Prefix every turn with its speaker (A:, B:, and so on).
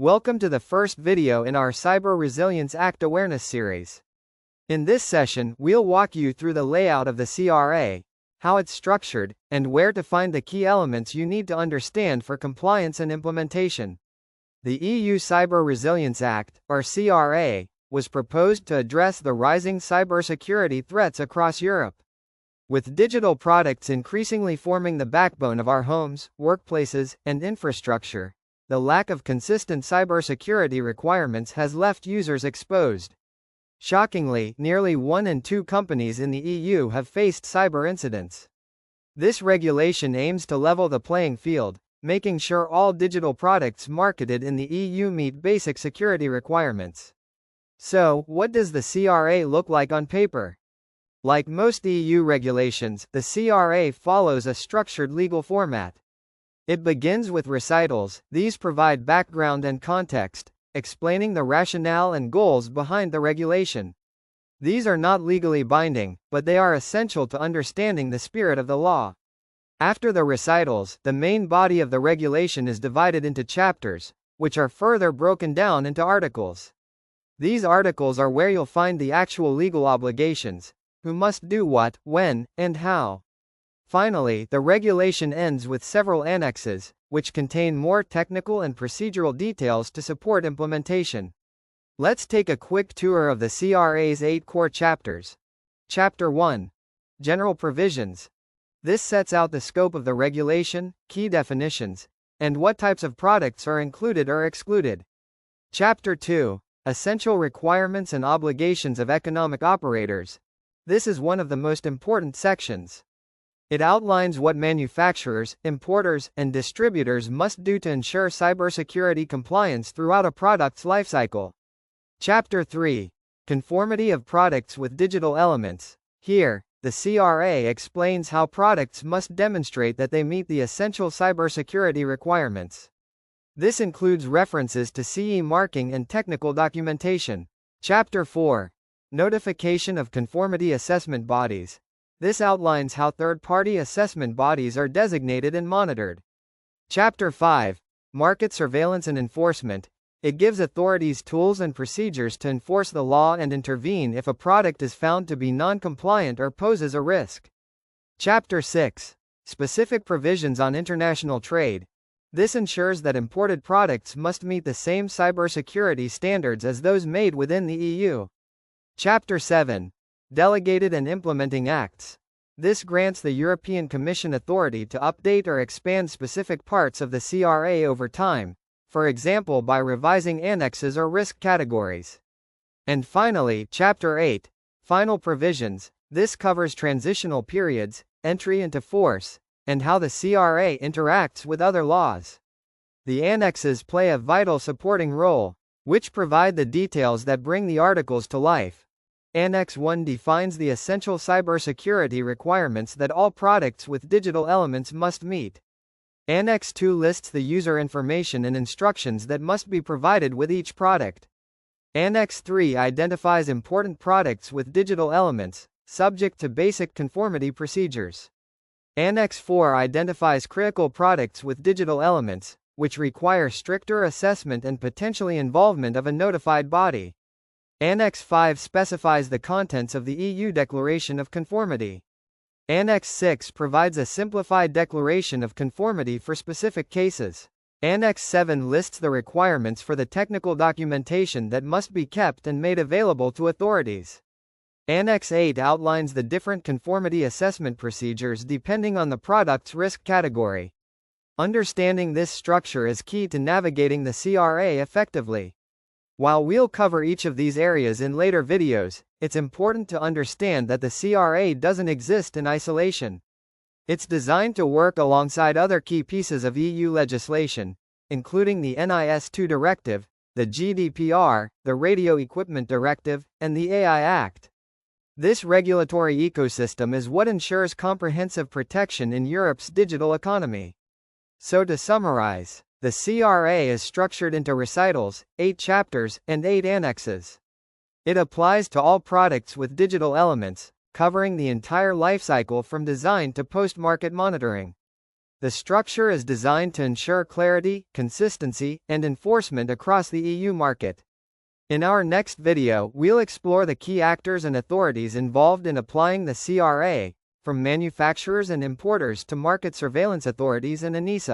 A: Welcome to the first video in our Cyber Reselience Act awareness series. In this session, we'll walk you through the layout of the CRA, how it's structured, and where to find the key elements you need to understand for compliance and implementation. The EU Cyber Resilience Act, or CRA, was proposed to address the rising cybersecurity threats across Europe. With digital products increasingly forming the backbone of our homes, workplaces, and infrastructure, the lack of consistent cybersecurity requirements has left users exposed. Shockingly, nearly 1 in 2 companies in the EU have faced cyber incidents. This regulation aims to level the playing field, making sure all digital products marketed in the EU meet basic security requirements. So, what does the CRA look like on paper? Like most EU regulations, the CRA follows a structured legal format. It begins with recitals. These provide background and context, explaining the rationale and goals behind the regulation. These are not legally binding, but they are essential to understanding the spirit of the law. After the recitals, the main body of the regulation is divided into chapters, which are further broken down into articles. These articles are where you'll find the actual legal obligations, who must do what, when, and how. Finally, the regulation ends with several annexes, which contain more technical and procedural details to support implementation. Let's take a quick tour of the CRA's 8 core chapters. Chapter 1. General Provisions. This sets out the scope of the regulation, key definitions, and what types of products are included or excluded. Chapter 2. Essential Requirements and Obligations of Economic Operators. This is one of the most important sections. It outlines what manufacturers, importers, and distributors must do to ensure cybersecurity compliance throughout a product's lifecycle. Chapter 3. Conformity of Products with Digital Elements. Here, the CRA explains how products must demonstrate that they meet the essential cybersecurity requirements. This includes references to CE marking and technical documentation. Chapter 4. Notification of Conformity Assessment Bodies. This outlines how third-party assessment bodies are designated and monitored. Chapter 5. Market Surveillance and Enforcement. It gives authorities tools and procedures to enforce the law and intervene if a product is found to be non-compliant or poses a risk. Chapter 6. Specific Provisions on International Trade. This ensures that imported products must meet the same cybersecurity standards as those made within the EU. Chapter 7. Delegated and Implementing Acts. This grants the European Commission authority to update or expand specific parts of the CRA over time, for example by revising annexes or risk categories. And finally, Chapter 8. Final Provisions. This covers transitional periods, entry into force, and how the CRA interacts with other laws. The annexes play a vital supporting role, which provide the details that bring the articles to life. Annex 1 defines the essential cybersecurity requirements that all products with digital elements must meet. Annex 2 lists the user information and instructions that must be provided with each product. Annex 3 identifies important products with digital elements, subject to basic conformity procedures. Annex 4 identifies critical products with digital elements, which require stricter assessment and potentially involvement of a notified body. Annex 5 specifies the contents of the EU Declaration of Conformity. Annex 6 provides a simplified declaration of conformity for specific cases. Annex 7 lists the requirements for the technical documentation that must be kept and made available to authorities. Annex 8 outlines the different conformity assessment procedures depending on the product's risk category. Understanding this structure is key to navigating the CRA effectively. While we'll cover each of these areas in later videos, it's important to understand that the CRA doesn't exist in isolation. It's designed to work alongside other key pieces of EU legislation, including the NIS2 Directive, the GDPR, the Radio Equipment Directive, and the AI Act. This regulatory ecosystem is what ensures comprehensive protection in Europe's digital economy. So to summarize, the CRA is structured into recitals, 8 chapters, and 8 annexes. It applies to all products with digital elements, covering the entire lifecycle from design to post-market monitoring. The structure is designed to ensure clarity, consistency, and enforcement across the EU market. In our next video, we'll explore the key actors and authorities involved in applying the CRA, from manufacturers and importers to market surveillance authorities and ENISA.